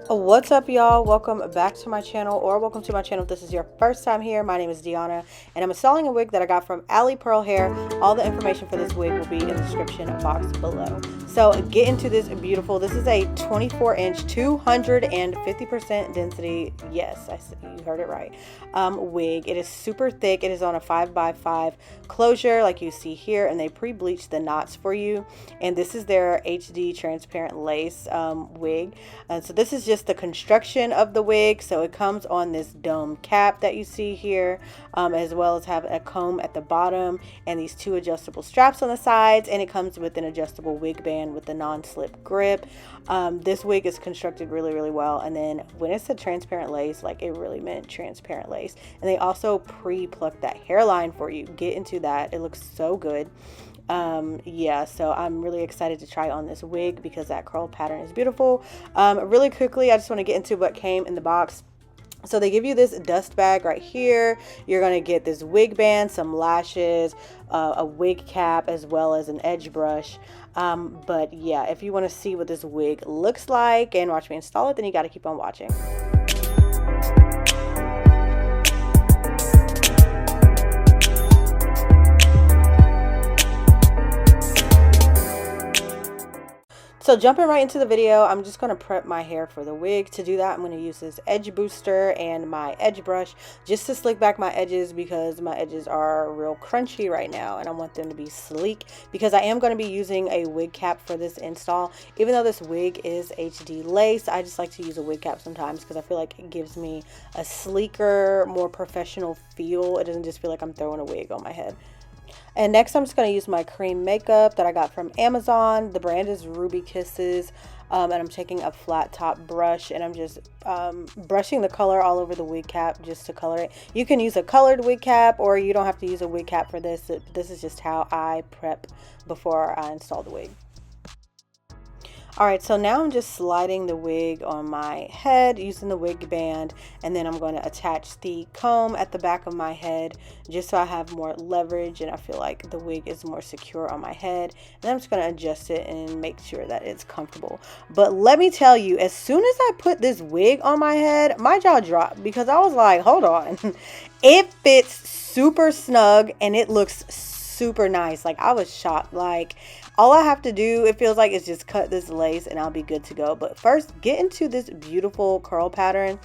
What's up, y'all? Welcome back to my channel, or welcome to my channel if this is your first time here. My name is Deanna and I'm installing a wig that I got from AliPearl Hair. All the information for this wig will be in the description box below. So get into this beautiful, this is a 24-inch 250% density, yes, you heard it right, wig. It is super thick. It is on a 5x5 closure like you see here, and they pre-bleached the knots for you. And this is their HD transparent lace wig. So this is just the construction of the wig. So it comes on this dome cap that you see here, as well as have a comb at the bottom and these two adjustable straps on the sides, and it comes with an adjustable wig band with the non-slip grip. This wig is constructed really well, and then when it said transparent lace, like it really meant transparent lace. And they also pre-plucked that hairline for you. Get into that. It looks so good. Yeah, so I'm really excited to try on this wig because that curl pattern is beautiful. Really quickly, I just want to get into what came in the box. So they give you this dust bag right here. You're going to get this wig band, some lashes, a wig cap, as well as an edge brush. But yeah, if you want to see what this wig looks like and watch me install it, then you got to keep on watching. So jumping right into the video, I'm just going to prep my hair for the wig. To do that, I'm going to use this edge booster and my edge brush just to slick back my edges, because my edges are real crunchy right now and I want them to be sleek, because I am going to be using a wig cap for this install. Even though this wig is HD lace, I just like to use a wig cap sometimes because I feel like it gives me a sleeker, more professional feel. It doesn't just feel like I'm throwing a wig on my head. And next I'm just going to use my cream makeup that I got from Amazon. The brand is Ruby Kisses, and I'm taking a flat top brush and I'm just brushing the color all over the wig cap just to color it. You can use a colored wig cap, or you don't have to use a wig cap for this. This is just how I prep before I install the wig. Alright, so now I'm just sliding the wig on my head using the wig band, and then I'm going to attach the comb at the back of my head just so I have more leverage and I feel like the wig is more secure on my head. And I'm just going to adjust it and make sure that it's comfortable. But let me tell you, as soon as I put this wig on my head, my jaw dropped, because I was like, hold on. It fits super snug and it looks super nice. Like, I was shocked. Like, all I have to do, it feels like, is just cut this lace and I'll be good to go. But first, get into this beautiful curl pattern.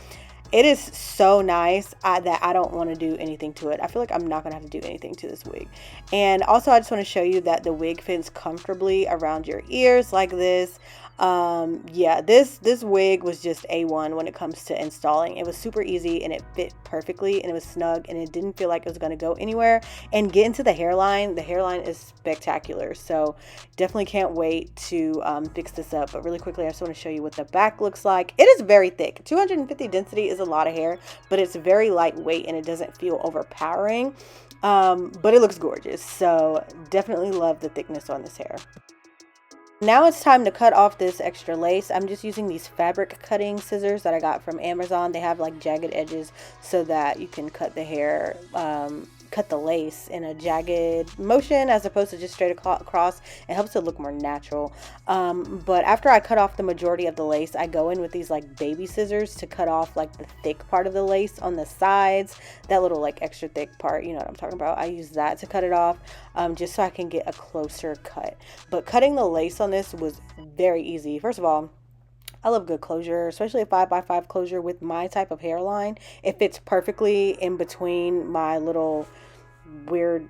It is so nice that I don't want to do anything to it. I feel like I'm not going to have to do anything to this wig. And also, I just want to show you that the wig fits comfortably around your ears like this. Yeah, this wig was just A1 when it comes to installing. It was super easy and it fit perfectly and it was snug and it didn't feel like it was going to go anywhere. And get into the hairline. The hairline is spectacular, so definitely can't wait to fix this up. But really quickly, I just want to show you what the back looks like. It is very thick. 250 density is a lot of hair, but it's very lightweight and it doesn't feel overpowering, but it looks gorgeous. So definitely love the thickness on this hair. Now it's time to cut off this extra lace. I'm just using these fabric cutting scissors that I got from Amazon. They have like jagged edges so that you can cut the hair, cut the lace in a jagged motion as opposed to just straight across. It helps it look more natural. But after I cut off the majority of the lace, I go in with these like baby scissors to cut off like the thick part of the lace on the sides, that little like extra thick part, you know what I'm talking about. I use that to cut it off, just so I can get a closer cut. But cutting the lace on this was very easy. First of all, I love good closure, especially a 5x5 closure with my type of hairline. It fits perfectly in between my little weird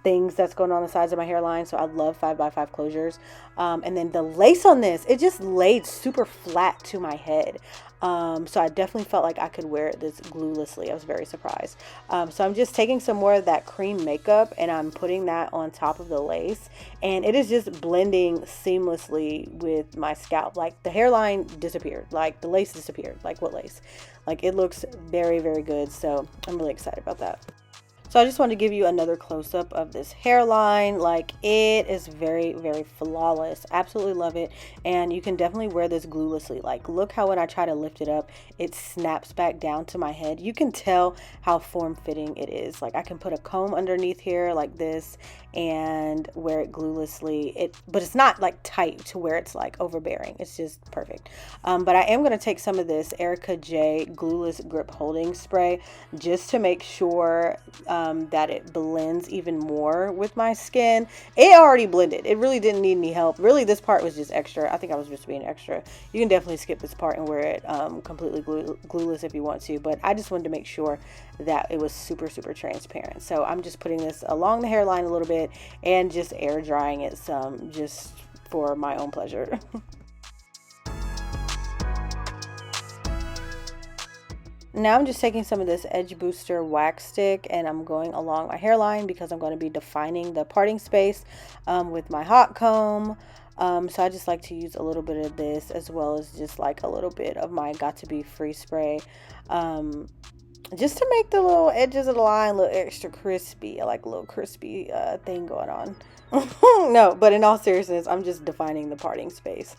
things that's going on the sides of my hairline. So I love 5x5 closures. And then the lace on this, it just laid super flat to my head. So I definitely felt like I could wear this gluelessly. I was very surprised. So I'm just taking some more of that cream makeup and I'm putting that on top of the lace, and it is just blending seamlessly with my scalp. Like, the hairline disappeared, like the lace disappeared. Like, what lace? Like, it looks very, very good. So I'm really excited about that. So I just wanted to give you another close-up of this hairline. Like, it is very, very flawless. Absolutely love it. And you can definitely wear this gluelessly. Like, look how when I try to lift it up, it snaps back down to my head. You can tell how form-fitting it is. Like, I can put a comb underneath here like this and wear it gluelessly. But it's not like tight to where it's like overbearing. It's just perfect. But I am going to take some of this Erica J Glueless Grip Holding Spray just to make sure that it blends even more with my skin. It already blended. It really didn't need any help. Really, this part was just extra. I think I was just being extra. You can definitely skip this part and wear it completely glueless if you want to, but I just wanted to make sure that it was super, super transparent. So I'm just putting this along the hairline a little bit and just air drying it some just for my own pleasure. Now I'm just taking some of this Edge Booster wax stick and I'm going along my hairline because I'm going to be defining the parting space with my hot comb. So I just like to use a little bit of this as well as just like a little bit of my Got To Be Free spray. Just to make the little edges of the line look extra crispy. I like a little crispy thing going on. No, but in all seriousness, I'm just defining the parting space.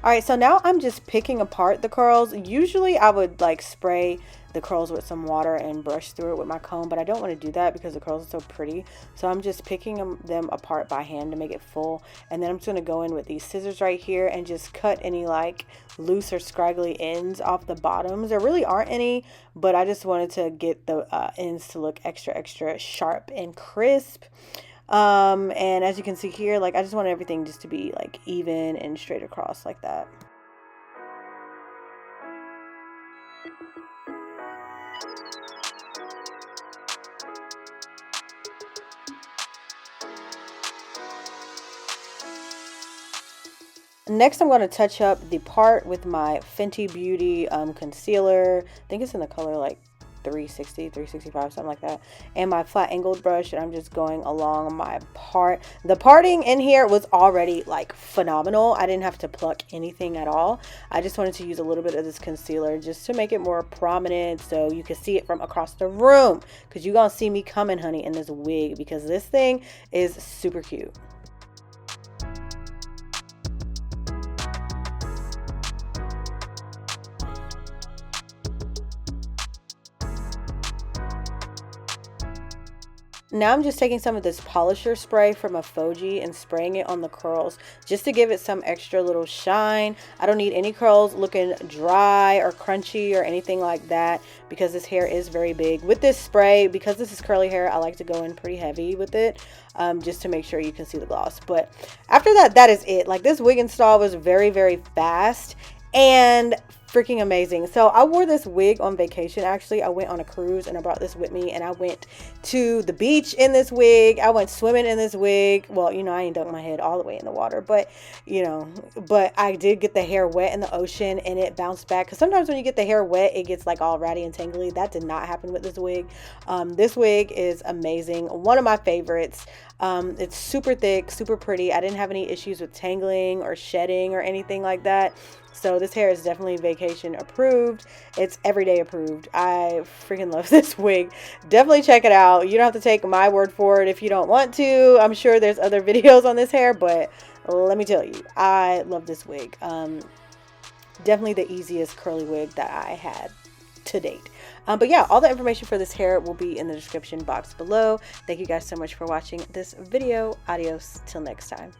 All right, so now I'm just picking apart the curls. Usually I would like spray the curls with some water and brush through it with my comb, but I don't want to do that because the curls are so pretty. So I'm just picking them apart by hand to make it full. And then I'm just going to go in with these scissors right here and just cut any like loose or scraggly ends off the bottoms. There really aren't any, but I just wanted to get the ends to look extra, extra sharp and crisp. And as you can see here, like I just want everything just to be like even and straight across like that. Next, I'm going to touch up the part with my Fenty Beauty concealer. I think it's in the color like 360, 365, something like that. And my flat angled brush, and I'm just going along my part. The parting in here was already like phenomenal. I didn't have to pluck anything at all. I just wanted to use a little bit of this concealer just to make it more prominent so you can see it from across the room, because you're gonna see me coming, honey, in this wig, because this thing is super cute. Now I'm just taking some of this polisher spray from a Fuji and spraying it on the curls just to give it some extra little shine. I don't need any curls looking dry or crunchy or anything like that because this hair is very big. With this spray, because this is curly hair, I like to go in pretty heavy with it just to make sure you can see the gloss. But after that, that is it. Like, this wig install was very, very fast and freaking amazing. So I wore this wig on vacation. Actually, I went on a cruise and I brought this with me, and I went to the beach in this wig. I went swimming in this wig. Well, you know, I ain't dunked my head all the way in the water, but you know, but I did get the hair wet in the ocean and it bounced back, because sometimes when you get the hair wet it gets like all ratty and tangly. That did not happen with this wig. This wig is amazing, one of my favorites. It's super thick, super pretty. I didn't have any issues with tangling or shedding or anything like that. So this hair is definitely vacation approved. It's everyday approved. I freaking love this wig. Definitely check it out. You don't have to take my word for it if you don't want to. I'm sure there's other videos on this hair, but let me tell you, I love this wig. Definitely the easiest curly wig that I had to date. But yeah, all the information for this hair will be in the description box below. Thank you guys so much for watching this video. Adios till next time.